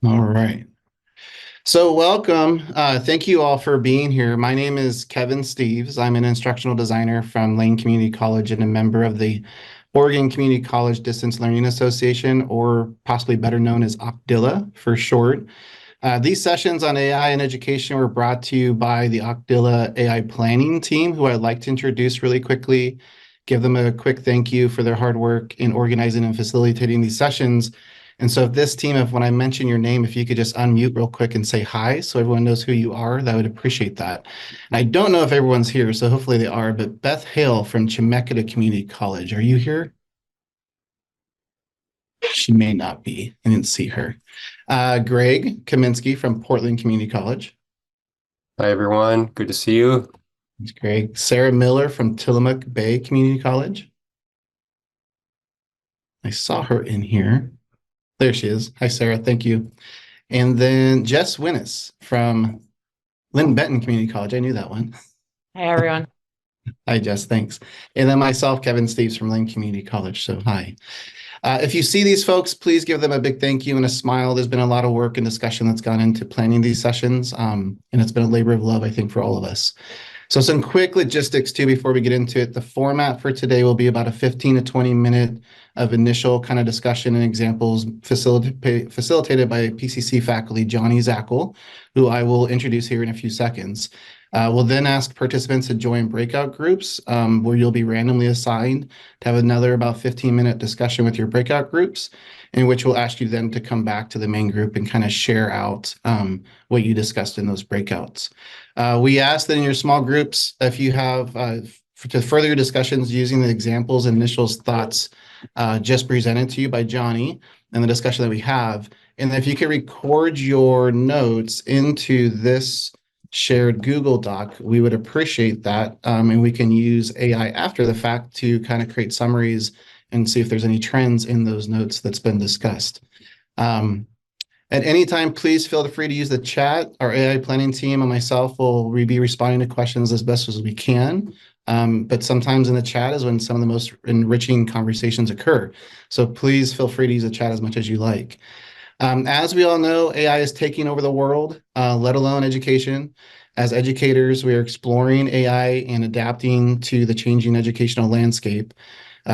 All right. So welcome. Thank you all for being here. My name is Kevin Steves. I'm an instructional designer from Lane Community College and a member of the Oregon Community College Distance Learning Association, or possibly better known as OCCDLA for short. These sessions on AI and education were brought to you by the OCCDLA AI planning team, who I'd like to introduce really quickly, give them a quick thank you for their hard work in organizing and facilitating these sessions. And so if this team, if when I mention your name, if you could just unmute real quick and say hi so everyone knows who you are, that would appreciate that. And I don't know if everyone's here, so hopefully they are, but Beth Hale from Chemeketa Community College, are you here? She may not be. I didn't see her. Greg Kaminsky from Portland Community College. Hi, everyone. Good to see you. That's Greg. Sarah Miller from Tillamook Bay Community College. I saw her in here. There she is. Hi, Sarah. Thank you. And then Jess Winnis from Lynn Benton Community College. I knew that one. Hey, everyone. Hi, Jess. Thanks. And then myself, Kevin Steves from Lane Community College. So hi. If you see these folks, please give them a big thank you and a smile. There's been a lot of work and discussion that's gone into planning these sessions, and it's been a labor of love, I think, for all of us. So some quick logistics too before we get into it. The format for today will be about a 15 to 20 minute of initial kind of discussion and examples facilitated by PCC faculty Johnny Zackel, who I will introduce here in a few seconds. We'll then ask participants to join breakout groups where you'll be randomly assigned to have another about 15-minute discussion with your breakout groups, in which we'll ask you then to come back to the main group and kind of share out what you discussed in those breakouts. We ask that in your small groups, if you have to further your discussions using the examples and initial thoughts just presented to you by Johnny and the discussion that we have, and if you can record your notes into this shared Google Doc, we would appreciate that. And we can use AI after the fact to kind of create summaries and see if there's any trends in those notes that's been discussed. At any time, please feel free to use the chat. Our AI planning team and myself will be responding to questions as best as we can. But sometimes in the chat is when some of the most enriching conversations occur. So please feel free to use the chat as much as you like. As we all know, AI is taking over the world, let alone education. As educators, we are exploring AI and adapting to the changing educational landscape.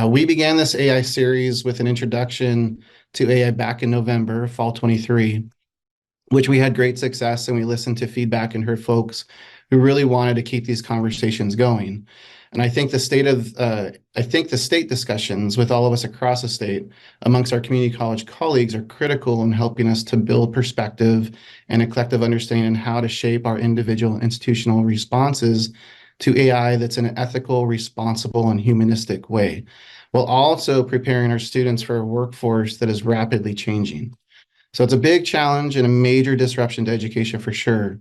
We began this AI series with an introduction to AI back in November, fall 23, which we had great success, and we listened to feedback and heard folks who really wanted to keep these conversations going. And I think the state discussions with all of us across the state amongst our community college colleagues are critical in helping us to build perspective and a collective understanding on how to shape our individual and institutional responses to AI that's in an ethical, responsible, and humanistic way, while also preparing our students for a workforce that is rapidly changing. So it's a big challenge and a major disruption to education for sure.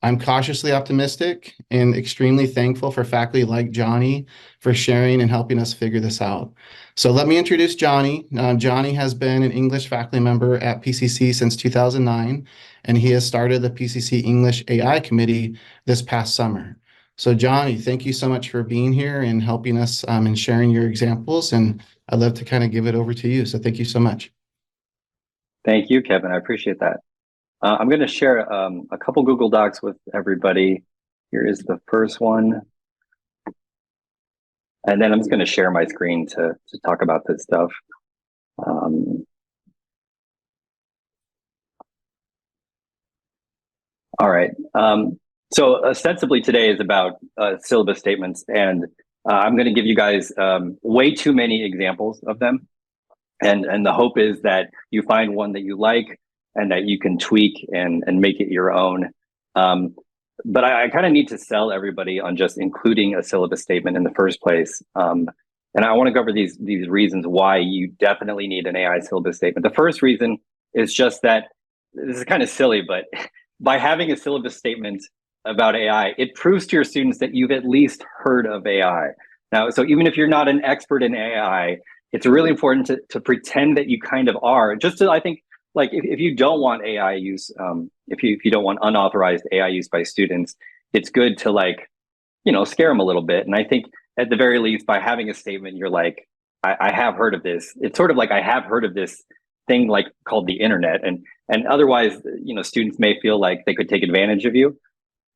I'm cautiously optimistic and extremely thankful for faculty like Johnny for sharing and helping us figure this out. So let me introduce Johnny. Johnny has been an English faculty member at PCC since 2009, and he has started the PCC English AI Committee this past summer. So Johnny, thank you so much for being here and helping us and sharing your examples. And I'd love to kind of give it over to you. So thank you so much. Thank you, Kevin. I appreciate that. I'm going to share a couple Google Docs with everybody. Here is the first one. And then I'm just going to share my screen to talk about this stuff. All right. So ostensibly today is about syllabus statements, and I'm going to give you guys way too many examples of them. And the hope is that you find one that you like and that you can tweak and make it your own. But I kind of need to sell everybody on just including a syllabus statement in the first place. And I want to cover these reasons why you definitely need an AI syllabus statement. The first reason is just that this is kind of silly, but by having a syllabus statement about AI, it proves to your students that you've at least heard of AI. Now, so even if you're not an expert in AI, it's really important to pretend that you kind of are, just to, I think, like if you don't want AI use, if you don't want unauthorized AI use by students, it's good to, like, you know, scare them a little bit. And I think at the very least, by having a statement, you're like, I have heard of this. It's sort of like I have heard of this thing like called the internet, and otherwise, students may feel like they could take advantage of you.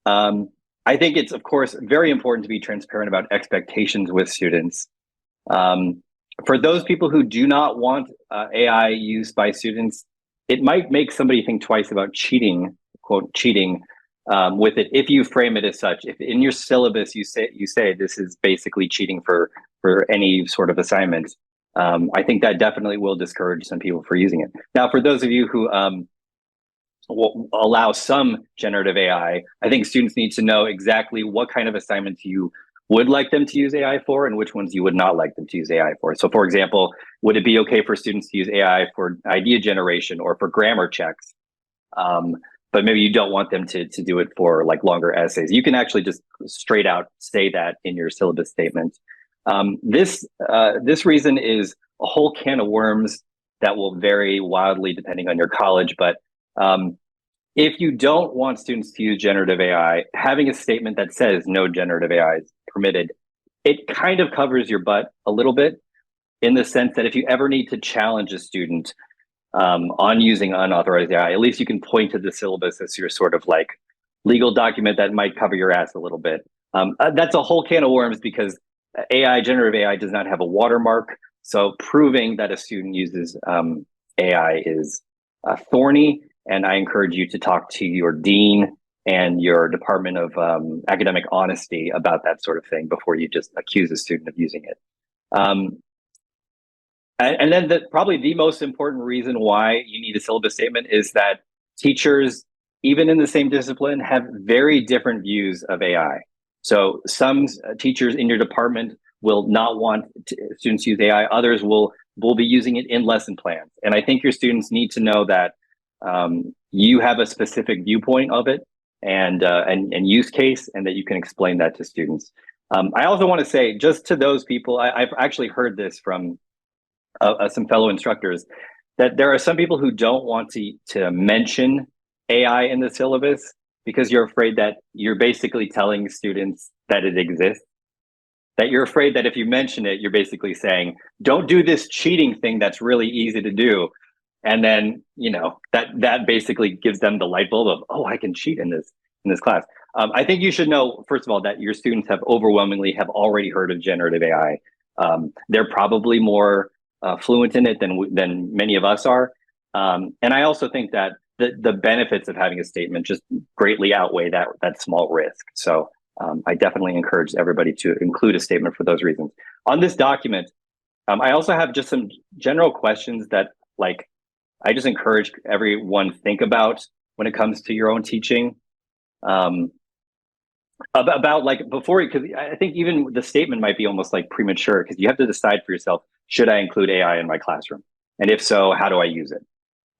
I think it's, of course, very important to be transparent about expectations with students. For those people who do not want AI used by students, it might make somebody think twice about cheating, quote, cheating with it, if you frame it as such. If in your syllabus you say this is basically cheating for any sort of assignment, I think that definitely will discourage some people for using it. Now, for those of you who will allow some generative AI, I think students need to know exactly what kind of assignments you would like them to use AI for and which ones you would not like them to use AI for. So, for example, would it be okay for students to use AI for idea generation or for grammar checks? But maybe you don't want them to do it for like longer essays. You can actually just straight out say that in your syllabus statement. This reason is a whole can of worms that will vary wildly depending on your college. But if you don't want students to use generative AI, having a statement that says no generative AI is permitted, it kind of covers your butt a little bit, in the sense that if you ever need to challenge a student on using unauthorized AI, at least you can point to the syllabus as your sort of like legal document that might cover your ass a little bit. That's a whole can of worms, because generative AI does not have a watermark. So proving that a student uses AI is thorny. And I encourage you to talk to your dean and your Department of Academic Honesty about that sort of thing before you just accuse a student of using it. And then probably the most important reason why you need a syllabus statement is that teachers, even in the same discipline, have very different views of AI. So some teachers in your department will not want students to use AI. Others will be using it in lesson plans. And I think your students need to know that you have a specific viewpoint of it and use case, and that you can explain that to students. I also want to say, just to those people, I've actually heard this from some fellow instructors, that there are some people who don't want to mention AI in the syllabus because you're afraid that you're basically telling students that it exists. That you're afraid that if you mention it, you're basically saying, don't do this cheating thing that's really easy to do. And then, that basically gives them the light bulb of, oh, I can cheat in this class. I think you should know, first of all, that your students have already heard of generative AI. They're probably more fluent in it than many of us are. And I also think that the benefits of having a statement just greatly outweigh that small risk. So I definitely encourage everybody to include a statement for those reasons. On this document, I also have just some general questions that, like, I just encourage everyone think about when it comes to your own teaching. About like before, because I think even the statement might be almost like premature, because you have to decide for yourself, should I include AI in my classroom? And if so, how do I use it?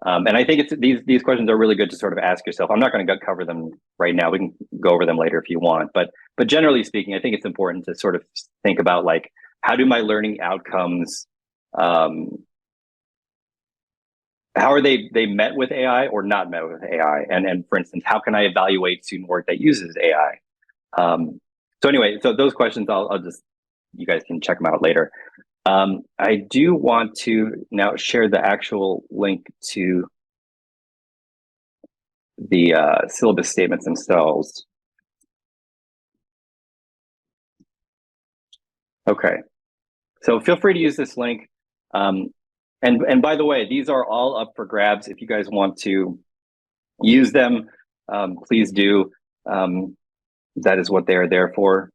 And I think these questions are really good to sort of ask yourself. I'm not going to cover them right now. We can go over them later if you want. But generally speaking, I think it's important to sort of think about, like, how do my learning outcomes, how are they met with AI or not met with AI? And for instance, how can I evaluate student work that uses AI? So anyway, so those questions, I'll just, you guys can check them out later. I do want to now share the actual link to the syllabus statements themselves. Okay, so feel free to use this link. And by the way, these are all up for grabs. If you guys want to use them, please do. That is what they are there for.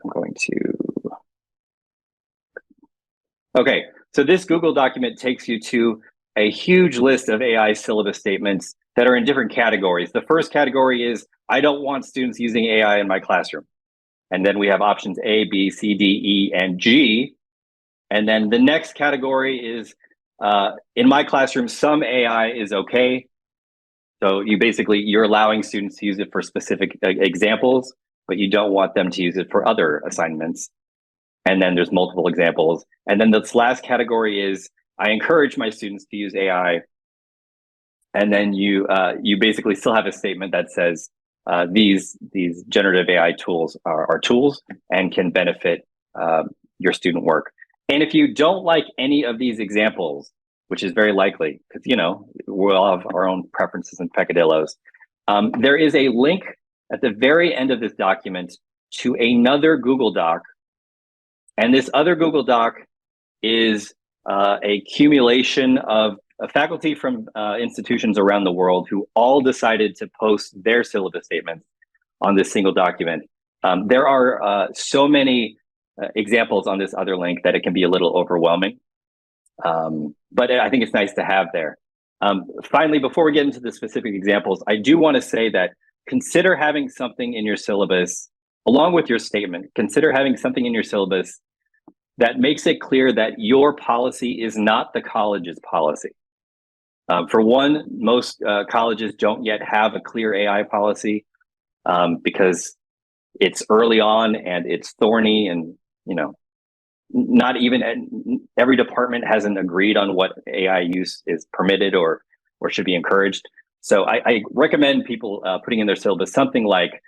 I'm going to. Okay, so this Google document takes you to a huge list of AI syllabus statements that are in different categories. The first category is, I don't want students using AI in my classroom. And then we have options A, B, C, D, E, and G. And then the next category is, in my classroom, some AI is okay. So you're allowing students to use it for specific examples, but you don't want them to use it for other assignments. And then there's multiple examples. And then this last category is, I encourage my students to use AI. And then you basically still have a statement that says these generative AI tools are tools and can benefit your student work. And if you don't like any of these examples, which is very likely, because we all have our own preferences and peccadillos, there is a link at the very end of this document to another Google Doc. And this other Google Doc is a accumulation of faculty from institutions around the world who all decided to post their syllabus statements on this single document. There are so many examples on this other link that it can be a little overwhelming. But I think it's nice to have there. Finally, before we get into the specific examples, I do want to say that consider having something in your syllabus, along with your statement, consider having something in your syllabus that makes it clear that your policy is not the college's policy. For one, most colleges don't yet have a clear AI policy because it's early on and it's thorny, and not even every department hasn't agreed on what AI use is permitted or should be encouraged. So I recommend people putting in their syllabus something like,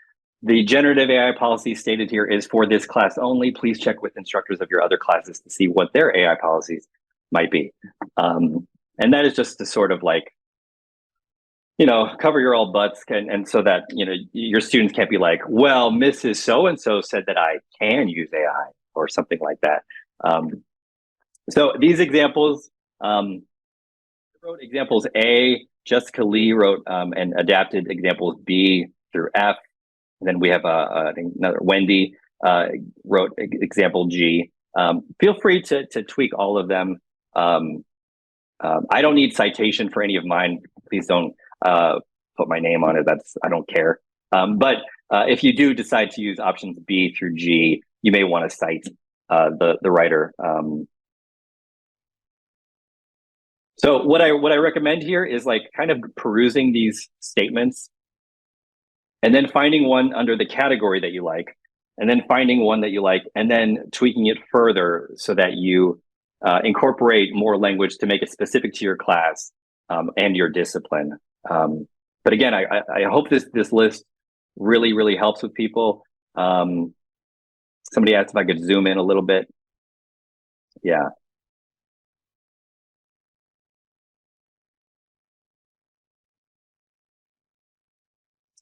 the generative AI policy stated here is for this class only. Please check with instructors of your other classes to see what their AI policies might be. And that is just to sort of like, cover your old butts, and so that, your students can't be like, well, Mrs. So-and-so said that I can use AI or something like that. So these examples, I wrote examples A, Jessica Lee wrote and adapted examples B through F. And then we have I think another Wendy wrote example G. Feel free to tweak all of them. I don't need citation for any of mine. Please don't put my name on it. I don't care. But if you do decide to use options B through G, you may want to cite the writer. So what I recommend here is like kind of perusing these statements, and then finding one under the category that you like, and then finding one that you like, and then tweaking it further so that you incorporate more language to make it specific to your class and your discipline. But again, I hope this list really helps with people. Somebody asked if I could zoom in a little bit. Yeah.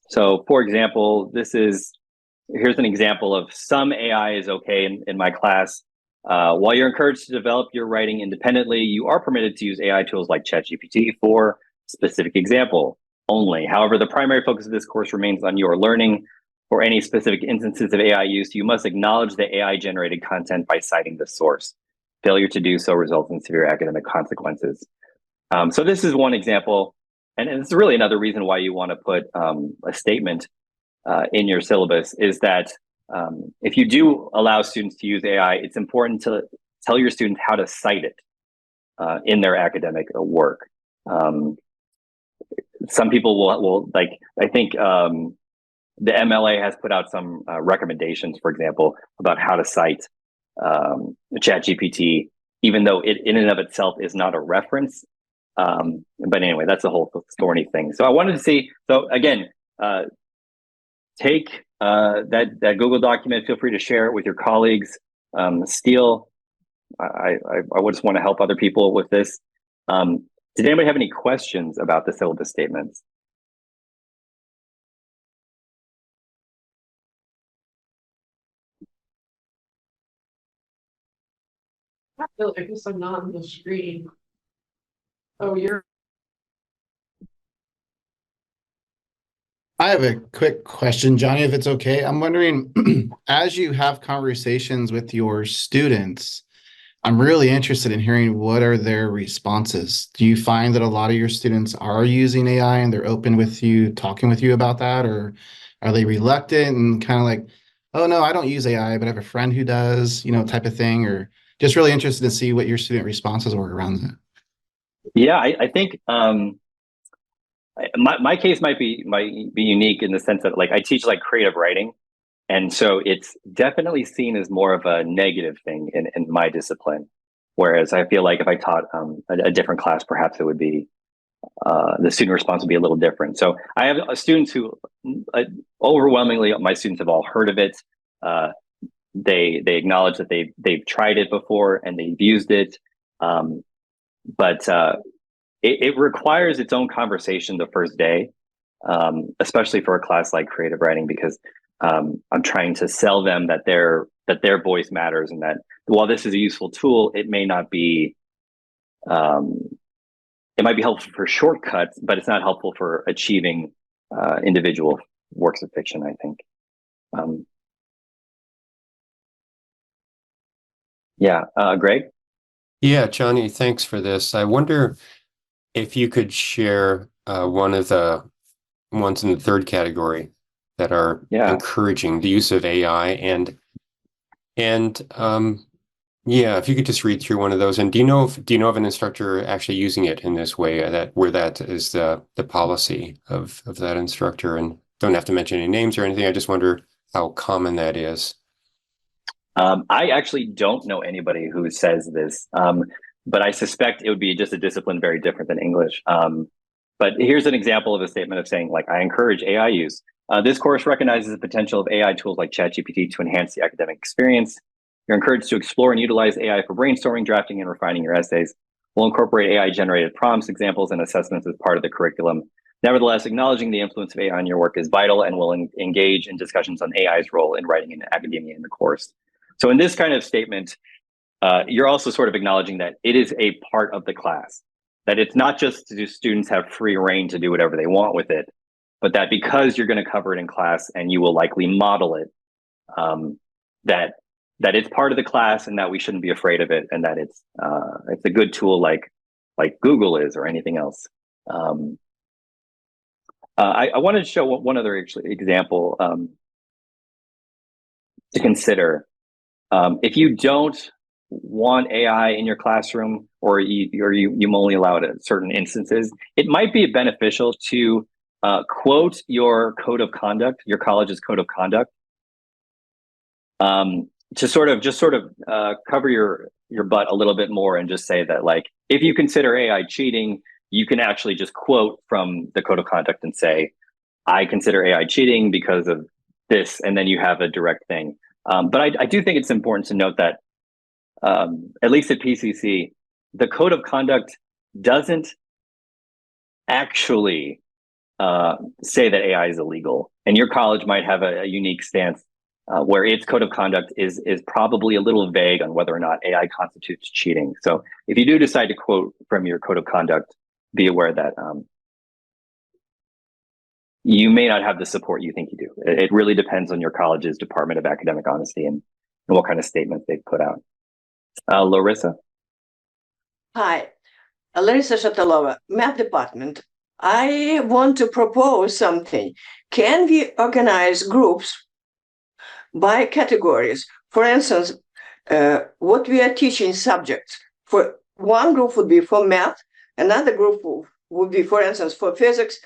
So for example, here's an example of some AI is okay in my class. While you're encouraged to develop your writing independently, you are permitted to use AI tools like ChatGPT for specific example only. However, the primary focus of this course remains on your learning. For any specific instances of AI use, you must acknowledge the AI generated content by citing the source. Failure to do so results in severe academic consequences. So this is one example. And it's really another reason why you want to put a statement in your syllabus, is that if you do allow students to use AI, it's important to tell your students how to cite it in their academic work. Some people will like, I think the MLA has put out some recommendations, for example, about how to cite ChatGPT, even though it in and of itself is not a reference. But anyway, that's a whole thorny thing. So I wanted to see, so again, take that Google document, feel free to share it with your colleagues. Steele, I would just want to help other people with this. Did anybody have any questions about the syllabus statements? I feel like I'm not on the screen. Oh, you're. I have a quick question, Johnny, if it's okay. I'm wondering, as you have conversations with your students, I'm really interested in hearing what are their responses. Do you find that a lot of your students are using AI and they're open with you, talking with you about that? Or are they reluctant and kind of like, oh, no, I don't use AI, but I have a friend who does, type of thing? Or just really interested to see what your student responses were around that. Yeah, I think my case might be unique in the sense that, like, I teach like creative writing, and so it's definitely seen as more of a negative thing in my discipline. Whereas I feel like if I taught a different class, perhaps it would be the student response would be a little different. So I have students who overwhelmingly, my students have all heard of it. they acknowledge that they've tried it before and they've used it, but it requires its own conversation the first day, especially for a class like creative writing, because I'm trying to sell them that their voice matters, and that while this is a useful tool, it may not be. It might be helpful for shortcuts, but it's not helpful for achieving individual works of fiction, I think. Greg? Yeah, Johnny, thanks for this. I wonder if you could share one of the ones in the third category that are encouraging the use of AI, and if you could just read through one of those. And do you know of an instructor actually using it in this way, where that is the policy of that instructor? And don't have to mention any names or anything. I just wonder how common that is. I actually don't know anybody who says this, but I suspect it would be just a discipline very different than English. But here's an example of a statement of saying, like, I encourage AI use. This course recognizes the potential of AI tools like ChatGPT to enhance the academic experience. You're encouraged to explore and utilize AI for brainstorming, drafting, and refining your essays. We'll incorporate AI-generated prompts, examples, and assessments as part of the curriculum. Nevertheless, acknowledging the influence of AI on your work is vital, and will engage in discussions on AI's role in writing in academia in the course. So in this kind of statement, you're also sort of acknowledging that it is a part of the class, that it's not just do students have free reign to do whatever they want with it, but that because you're going to cover it in class and you will likely model it, that it's part of the class, and that we shouldn't be afraid of it, and that it's a good tool like Google is, or anything else. I wanted to show one other example to consider. If you don't want AI in your classroom, or you only allow it at certain instances, it might be beneficial to quote your code of conduct, your college's code of conduct, to sort of cover your butt a little bit more, and just say that, like, if you consider AI cheating, you can actually just quote from the code of conduct and say, I consider AI cheating because of this, and then you have a direct thing. But I do think it's important to note that, at least at PCC, the code of conduct doesn't actually say that AI is illegal, and your college might have a unique stance where its code of conduct is probably a little vague on whether or not AI constitutes cheating. So if you do decide to quote from your code of conduct, be aware that you may not have the support you think you do. It really depends on your college's Department of Academic Honesty and what kind of statements they've put out. Larissa? Hi, Larissa Shatalova, Math Department. I want to propose something. Can we organize groups by categories? For instance, what we are teaching subjects. For one group would be for math, another group would be, for instance, for physics,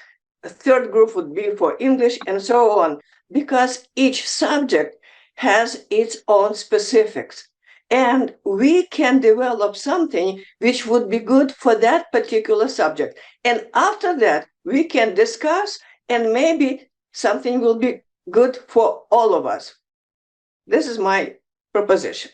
a third group would be for English, and so on, because each subject has its own specifics. And we can develop something which would be good for that particular subject. And after that, we can discuss, and maybe something will be good for all of us. This is my proposition.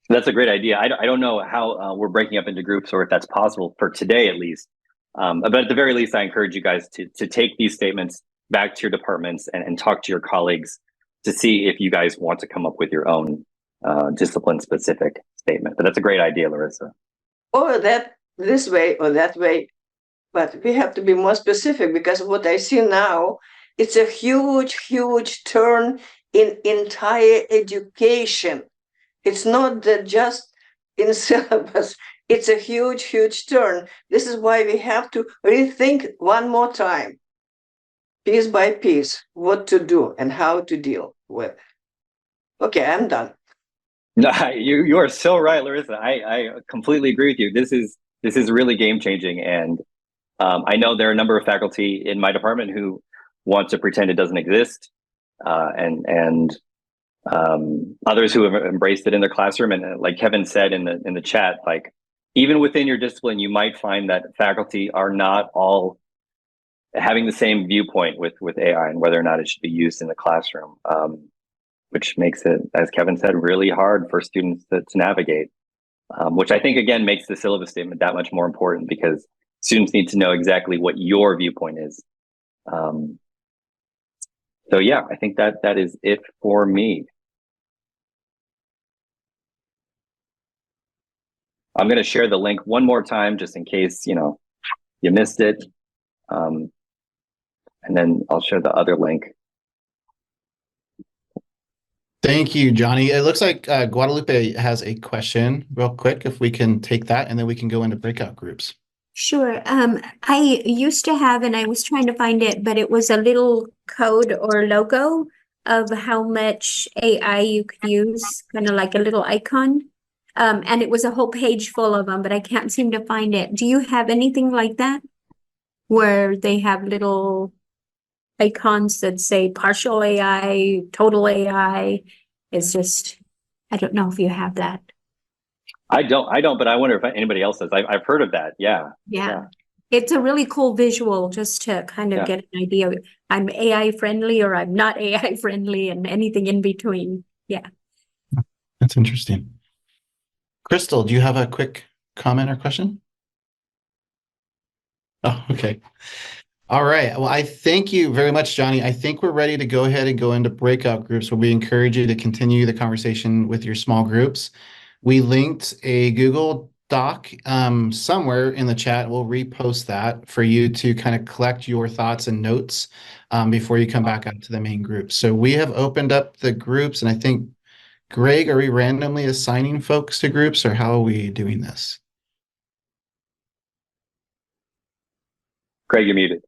That's a great idea. I don't know how we're breaking up into groups, or if that's possible for today at least. But at the very least, I encourage you guys to take these statements back to your departments and talk to your colleagues to see if you guys want to come up with your own discipline-specific statement. But that's a great idea, Larissa. Or that this way or that way. But we have to be more specific, because what I see now, it's a huge, huge turn in entire education. It's not that just in syllabus, it's a huge, huge turn. This is why we have to rethink one more time, piece by piece, what to do and how to deal with. Okay, I'm done. No, you are so right, Larissa. I completely agree with you. This is really game-changing, and I know there are a number of faculty in my department who want to pretend it doesn't exist, and others who have embraced it in their classroom. And like Kevin said in the chat, like, even within your discipline, you might find that faculty are not all having the same viewpoint with AI and whether or not it should be used in the classroom, which makes it, as Kevin said, really hard for students to navigate, which I think, again, makes the syllabus statement that much more important because students need to know exactly what your viewpoint is. So yeah, I think that is it for me. I'm going to share the link one more time just in case, you missed it. And then I'll share the other link. Thank you, Johnny. It looks like Guadalupe has a question real quick, if we can take that, and then we can go into breakout groups. Sure. I used to have, and I was trying to find it, but it was a little code or logo of how much AI you could use, kind of like a little icon. And it was a whole page full of them, but I can't seem to find it. Do you have anything like that? Where they have little icons that say partial AI, total AI. It's just, I don't know if you have that. I don't, but I wonder if anybody else does. I've heard of that. Yeah. Yeah. It's a really cool visual just to kind of get an idea. I'm AI friendly or I'm not AI friendly and anything in between. Yeah. That's interesting. Crystal, do you have a quick comment or question? Oh, okay. All right. Well, I thank you very much, Johnny. I think we're ready to go ahead and go into breakout groups where we encourage you to continue the conversation with your small groups. We linked a Google Doc somewhere in the chat. We'll repost that for you to kind of collect your thoughts and notes before you come back out to the main group. So we have opened up the groups, and I think, Greg, are we randomly assigning folks to groups, or how are we doing this? Greg, you're muted.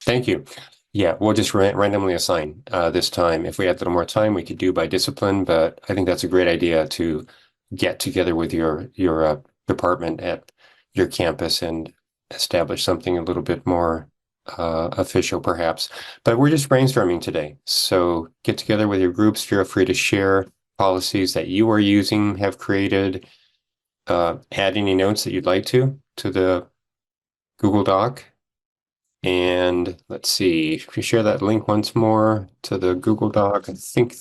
Thank you. Yeah, we'll just randomly assign this time. If we had a little more time, we could do by discipline, but I think that's a great idea to get together with your department at your campus and establish something a little bit more official, perhaps. But we're just brainstorming today. So get together with your groups. Feel free to share policies that you are using, have created, add any notes that you'd like to the Google Doc. And let's see, if you share that link once more to the Google Doc, I think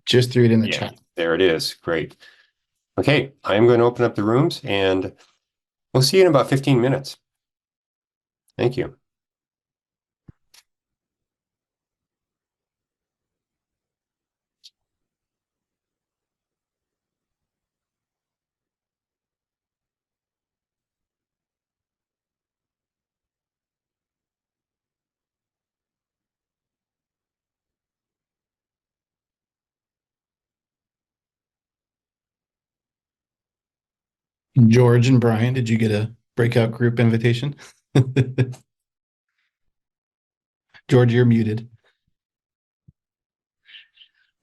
Just threw it in the chat. there it is. Great. Okay, I'm going to open up the rooms and we'll see you in about 15 minutes. Thank you. George and Brian, did you get a breakout group invitation? George, you're muted.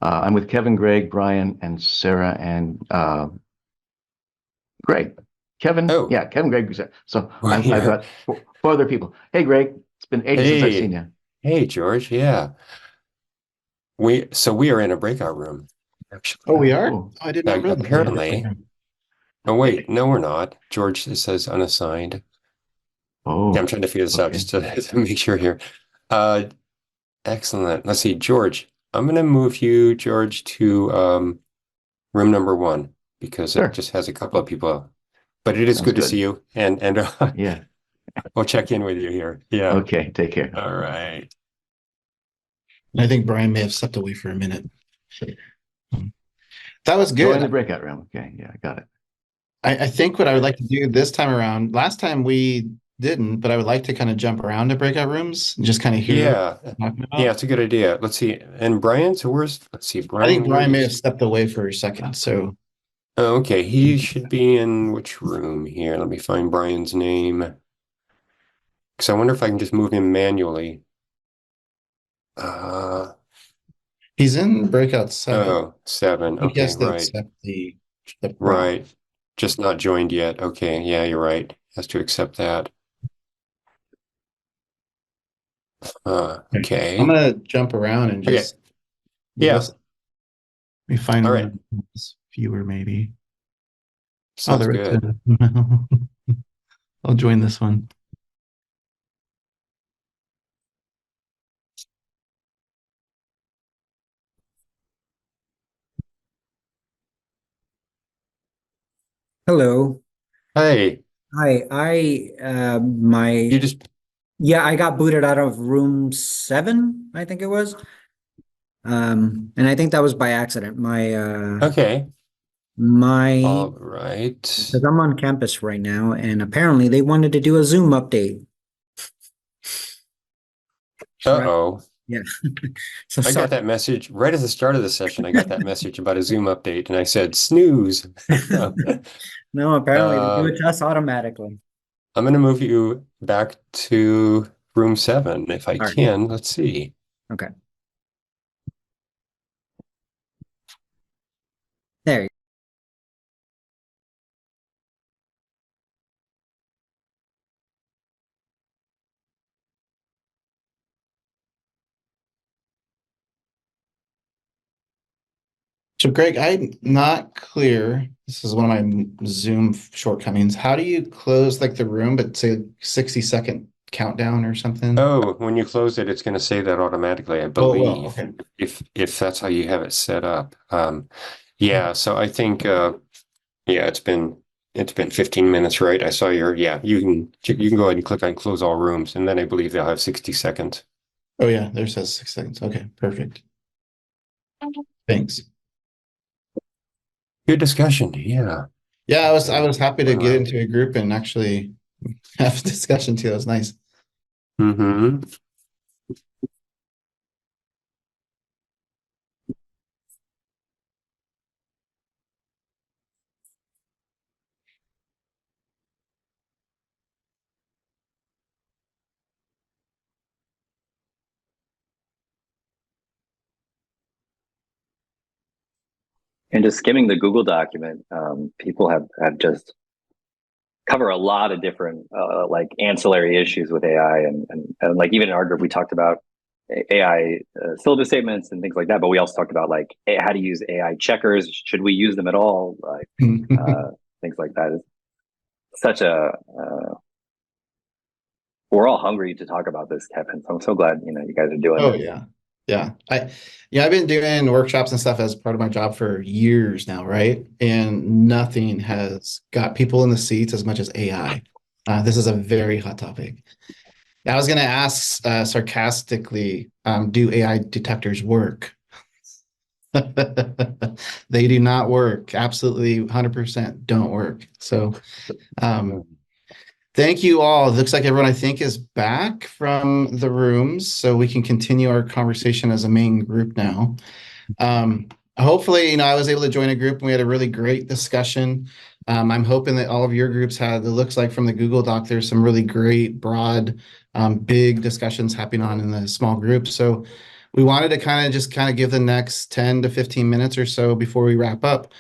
I'm with Kevin, Greg, Brian, and Sarah, and Greg. Kevin, yeah, Kevin, Greg. So I've got four other people. Hey, Greg, it's been ages since I've seen you. Hey, George. Yeah. We are in a breakout room. Actually. Oh, we are? Oh, I did not realize. Apparently. Oh, wait. No, we're not. George, it says unassigned. Oh. Yeah, I'm trying to figure this out just to make sure here. Excellent. Let's see, George. I'm going to move you, George, to room number 1 because it just has a couple of people. But it is good to see you, and yeah, we'll check in with you here. Yeah. Okay. Take care. All right. I think Brian may have stepped away for a minute. That was good. Go in the breakout room. Okay. Yeah, I got it. I think what I would like to do this time around, last time we didn't, but I would like to kind of jump around to breakout rooms and just kind of hear. Yeah, it's a good idea. Let's see. And Brian, so let's see. Brian, I think Brian may have stepped away for a second. So. Oh, okay. He should be in which room here? Let me find Brian's name. Because I wonder if I can just move him manually. He's in breakout 7. Oh, 7. Okay, yes, right. Accept the right. Just not joined yet. Okay, yeah, you're right. Has to accept that. Okay. I'm gonna jump around and just let me find one viewer maybe. Sounds good. I'll join this one. Hello. Hey, Hi. you just Yeah, I got booted out of room 7, I think it was. And I think that was by accident. okay. My, All right. because I'm on campus right now, and apparently they wanted to do a Zoom update. Right. Uh-oh. Yeah. So I sorry. got that message right at the start of the session. I got that message about a Zoom update, and I said snooze. No, apparently they do Um, it to us automatically. I'm going to move you back to room 7 if I All right. can. Let's see. Okay. There you So Greg, I'm not clear. This is one of my Zoom shortcomings. How do you close like the room, but say 60-second countdown or something? Oh, when you close it, it's going to say that automatically, I Oh, well, believe, okay. if that's how you have it set up. Yeah, so I think yeah, it's been 15 minutes, right? I saw your yeah, you can go ahead and click on close all rooms, and then I believe they'll have 60 seconds. Oh yeah, there says 6 seconds. Okay, perfect. Thanks. Good discussion. Yeah. Yeah, I was happy to Went get well. into a group and actually have a discussion too. That was nice. Mm-hmm. And just skimming the Google document, people have just cover a lot of different like ancillary issues with AI, and like even in our group we talked about AI syllabus statements and things like that. But we also talked about like how to use AI checkers. Should we use them at all? Like things like that. It's such a we're all hungry to talk about this, Kevin. So I'm so glad you guys are doing Oh this. yeah. Yeah. I've been doing workshops and stuff as part of my job for years now, right? And nothing has got people in the seats as much as AI. This is a very hot topic. I was going to ask sarcastically, do AI detectors work? They do not work. Absolutely 100% don't work. So thank you all. It looks like everyone, I think, is back from the rooms, so we can continue our conversation as a main group now. Hopefully, I was able to join a group and we had a really great discussion. I'm hoping that all of your groups had, it looks like from the Google Doc, there's some really great, broad, big discussions happening on in the small groups. So we wanted to kind of give the next 10 to 15 minutes or so before we wrap up,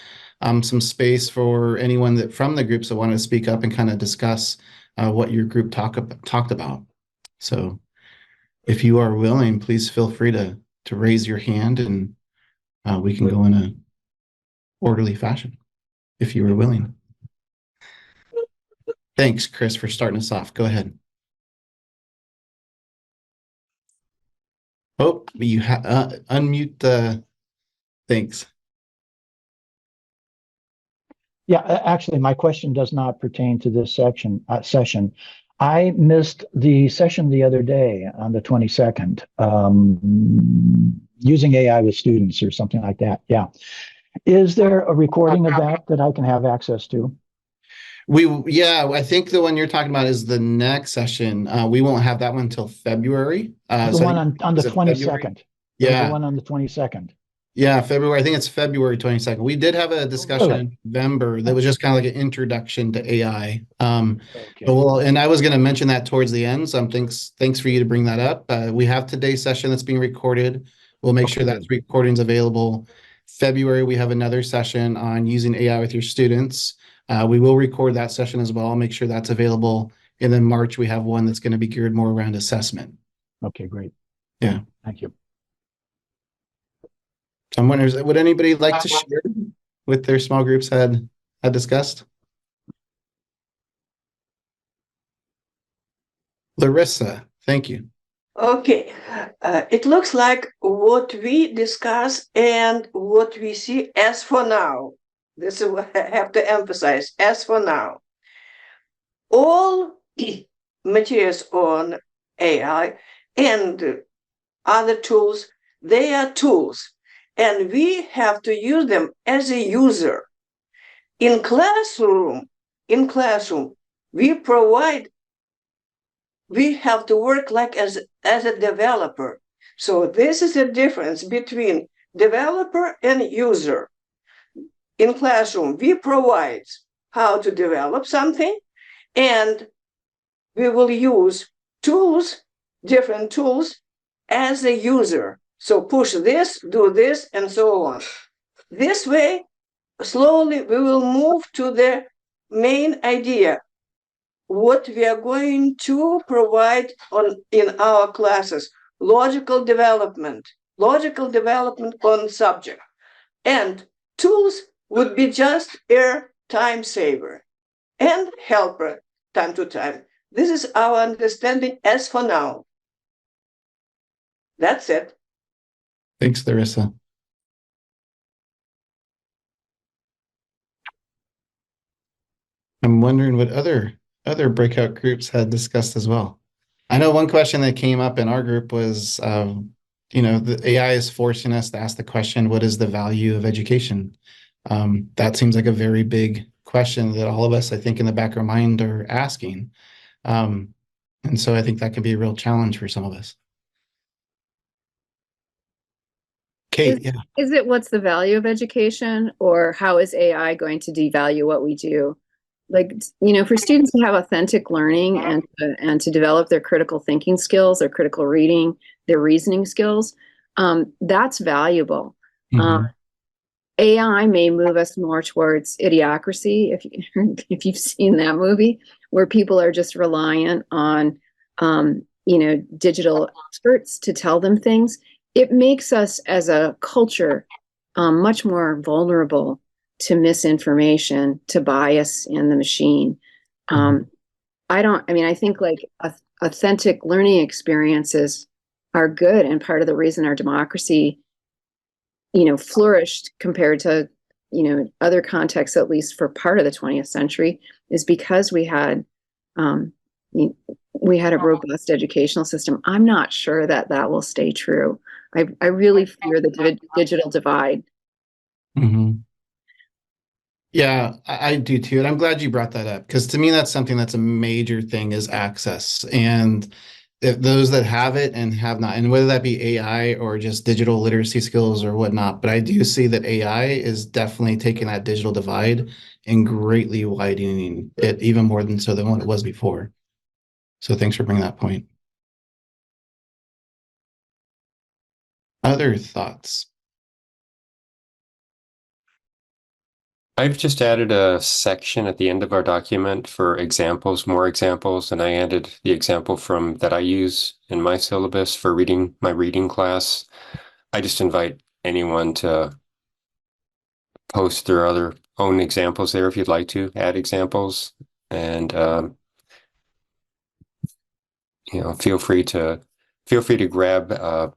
some space for anyone that from the groups that wanted to speak up and kind of discuss what your group talked about. So if you are willing, please feel free to raise your hand and we can go in a orderly fashion if you are willing. Thanks, Chris, for starting us off. Go ahead. Oh, you unmute the thanks. Yeah, actually, my question does not pertain to this session. I missed the session the other day on the 22nd, using AI with students or something like that. Yeah. Is there a recording of that I can have access to? I think the one you're talking about is the next session. We won't have that one until February. The one on the 22nd. Yeah. The one on the 22nd. Yeah, February. I think it's February 22nd. We did have a discussion in November that was just kind of like an introduction to AI. Okay. And I was going to mention that towards the end. So thanks for you to bring that up. We have today's session that's being recorded. We'll make sure that recording's available. February, we have another session on using AI with your students. We will record that session as well. I'll make sure that's available. And then March, we have one that's going to be geared more around assessment. Okay, great. Yeah. Thank you. I'm wondering, would anybody like to share what their small groups had discussed? Larissa, thank you. Okay, it looks like what we discuss and what we see as for now. This is what I have to emphasize, as for now. All materials on AI and other tools, they are tools, and we have to use them as a user. In classroom, we have to work like as a developer. So this is the difference between developer and user. In classroom, we provide how to develop something, and we will use tools, different tools, as a user. So push this, do this, and so on. This way, slowly we will move to the main idea, what we are going to provide in our classes, logical development on subject. And tools would be just a time saver and helper time to time. This is our understanding as for now. That's it. Thanks, Larissa. I'm wondering what other breakout groups had discussed as well. I know one question that came up in our group was, the AI is forcing us to ask the question, what is the value of education? That seems like a very big question that all of us, I think, in the back of our mind are asking. And so I think that can be a real challenge for some of us. Kate, yeah. Is it what's the value of education, or how is AI going to devalue what we do? Like, for students to have authentic learning and to develop their critical thinking skills, their critical reading, their reasoning skills, that's valuable. Mm-hmm. AI may move us more towards idiocracy, if you've seen that movie, where people are just reliant on digital experts to tell them things. It makes us as a culture much more vulnerable to misinformation, to bias in the machine. I think like authentic learning experiences are good, and part of the reason our democracy flourished compared to other contexts, at least for part of the 20th century, is because we had a robust educational system. I'm not sure that will stay true. I really fear the digital divide. Mm-hmm. Yeah, I do too. And I'm glad you brought that up, because to me, that's something that's a major thing, is access. And if those that have it and have not, and whether that be AI or just digital literacy skills or whatnot, but I do see that AI is definitely taking that digital divide and greatly widening it, even more than what it was before. So thanks for bringing that point. Other thoughts? I've just added a section at the end of our document for examples, more examples, and I added the example that I use in my syllabus for my reading class. I just invite anyone to post their own examples there if you'd like to add examples, and feel free to grab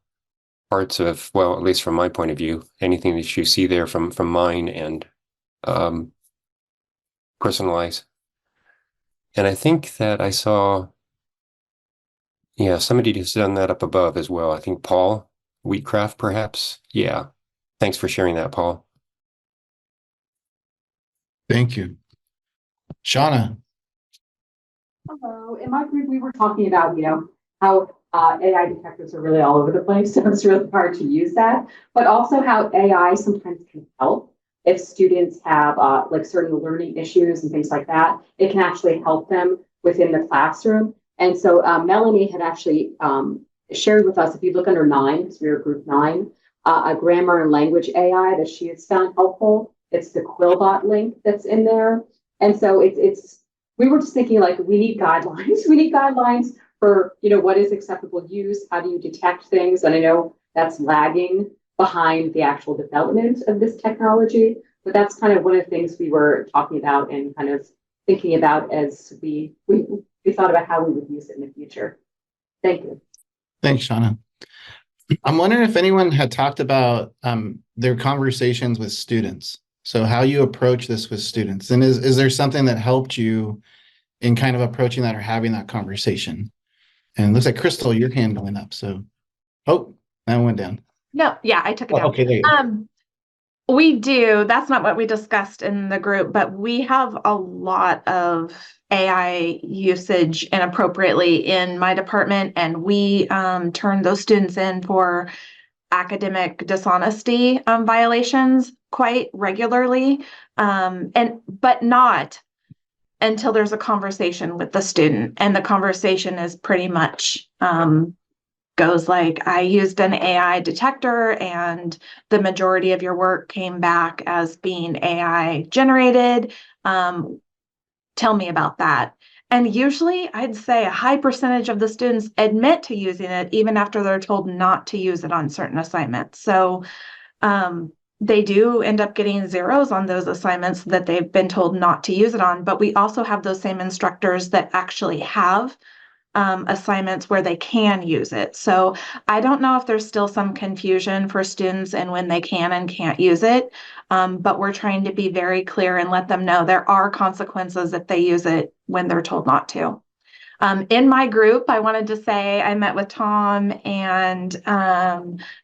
parts of, well, at least from my point of view, anything that you see there from mine, and personalize. And I think that I saw, somebody just done that up above as well. I think Paul Wheatcraft, perhaps. Yeah. Thanks for sharing that, Paul. Thank you. Shauna. Hello. In my group, we were talking about, how AI detectors are really all over the place. So it's really hard to use that, but also how AI sometimes can help. If students have like certain learning issues and things like that, it can actually help them within the classroom. And so Melanie had actually shared with us, if you look under 9, because we were group 9, a grammar and language AI that she has found helpful. It's the Quillbot link that's in there. And so we were just thinking, like, we need guidelines. We need guidelines for, what is acceptable use? How do you detect things? And I know that's lagging behind the actual development of this technology, but that's kind of one of the things we were talking about and kind of thinking about as we we thought about how we would use it in the future. Thank you. Thanks, Shauna. I'm wondering if anyone had talked about their conversations with students. So how you approach this with students. And is there something that helped you in kind of approaching that or having that conversation? And it looks like Crystal, your hand going up. So, oh, that went down. No, yeah, I took it down. Okay, there you go. We do. That's not what we discussed in the group, but we have a lot of AI usage inappropriately in my department, and we turn those students in for academic dishonesty violations quite regularly, but not until there's a conversation with the student, and the conversation is pretty much goes like, I used an AI detector and the majority of your work came back as being AI generated. Tell me about that. And usually I'd say a high percentage of the students admit to using it even after they're told not to use it on certain assignments. So they do end up getting zeros on those assignments that they've been told not to use it on. But we also have those same instructors that actually have assignments where they can use it. So I don't know if there's still some confusion for students and when they can and can't use it, but we're trying to be very clear and let them know there are consequences if they use it when they're told not to. In my group, I wanted to say I met with Tom and I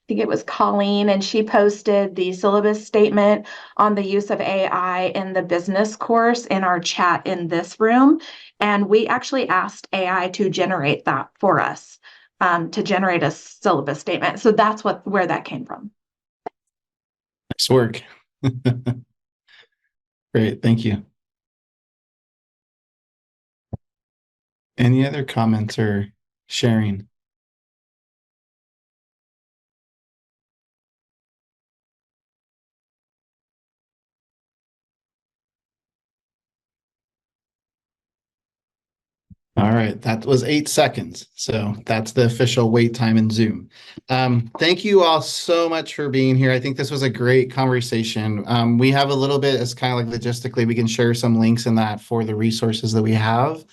think it was Colleen, and she posted the syllabus statement on the use of AI in the business course in our chat in this room. And we actually asked AI to generate that for us, to generate a syllabus statement. So that's where that came from. Nice work. Great, thank you. Any other comments or sharing? All right, that was 8 seconds. So that's the official wait time in Zoom. Thank you all so much for being here. I think this was a great conversation. We have a little bit, as kind of like logistically, we can share some links in that for the resources that we have,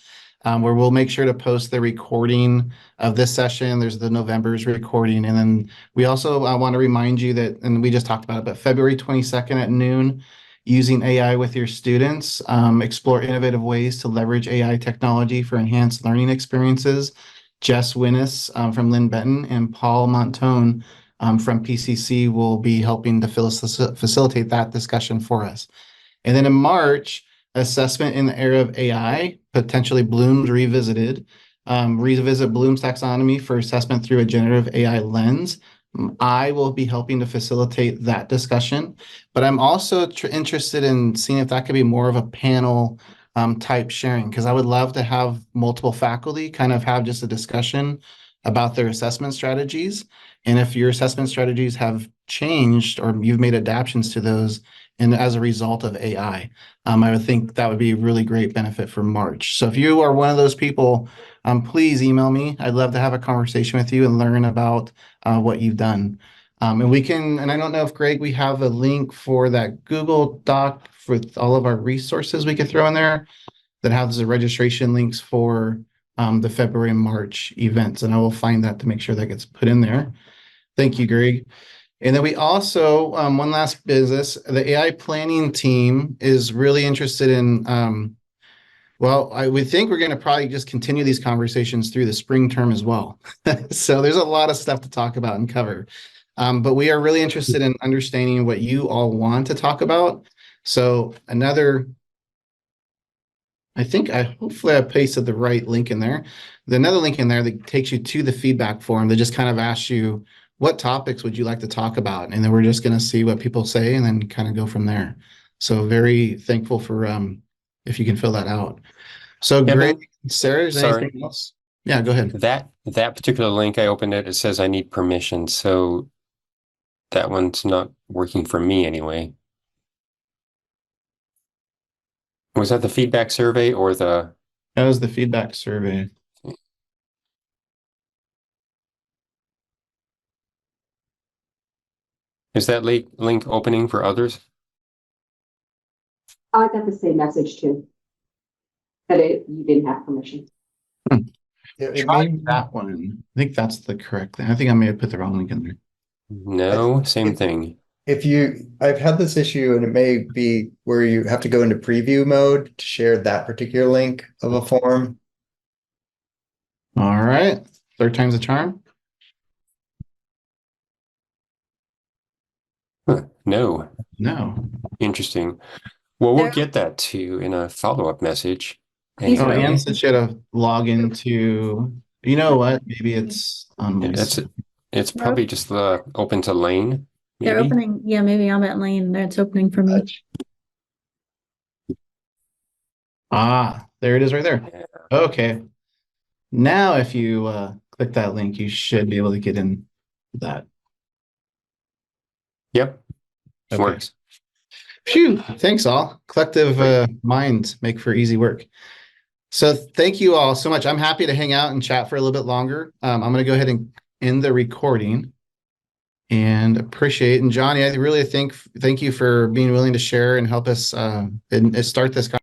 where we'll make sure to post the recording of this session. There's the November's recording. And then we also want to remind you that, and we just talked about it, but February 22nd at noon, using AI with your students, explore innovative ways to leverage AI technology for enhanced learning experiences. Jess Winnis from Lynn Benton and Paul Montone from PCC will be helping to facilitate that discussion for us. And then in March, assessment in the area of AI, potentially Bloom's Revisited. Revisit Bloom's taxonomy for assessment through a generative AI lens. I will be helping to facilitate that discussion, but I'm also interested in seeing if that could be more of a panel type sharing, because I would love to have multiple faculty kind of have just a discussion about their assessment strategies. And if your assessment strategies have changed or you've made adaptations to those, and as a result of AI, I would think that would be a really great benefit for March. So if you are one of those people, please email me. I'd love to have a conversation with you and learn about what you've done. And we can, and I don't know if Greg, we have a link for that Google Doc with all of our resources we could throw in there that has the registration links for the February and March events. And I will find that to make sure that gets put in there. Thank you, Greg. And then we also, one last business, the AI planning team is really interested in, well, I would think we're going to probably just continue these conversations through the spring term as well. So there's a lot of stuff to talk about and cover. But we are really interested in understanding what you all want to talk about. So hopefully I pasted the right link in there. There's another link in there that takes you to the feedback form that just kind of asks you, what topics would you like to talk about? And then we're just going to see what people say and then kind of go from there. So very thankful for if you can fill that out. So great. Sarah, is there anything else? Yeah, go ahead. That particular link, I opened it. It says I need permission. So that one's not working for me anyway. Was that the feedback survey or the? That was the feedback survey. Is that link opening for others? I got the same message too, that you didn't have permission. It Try may, that one. I think that's the correct thing. I think I may have put the wrong link in there. No, same thing. I've had this issue, and it may be where you have to go into preview mode to share that particular link of a form. All right. Third time's a charm. Huh, no. No. Interesting. Well, we'll get that to you in a follow-up message. Oh, Anyway, Anne said she had to log into, you know what? Maybe it's on my it's probably just open to Lane. They're Maybe. opening. Yeah, maybe I'm at Lane. It's opening for me. Ah, there it is right there. Yeah. Okay. Now, if you click that link, you should be able to get in that. Yep. Okay. Works. Phew. Thanks all. Collective minds make for easy work. So thank you all so much. I'm happy to hang out and chat for a little bit longer. I'm going to go ahead and end the recording and appreciate. And Johnny, I really thank you for being willing to share and help us and start this conversation.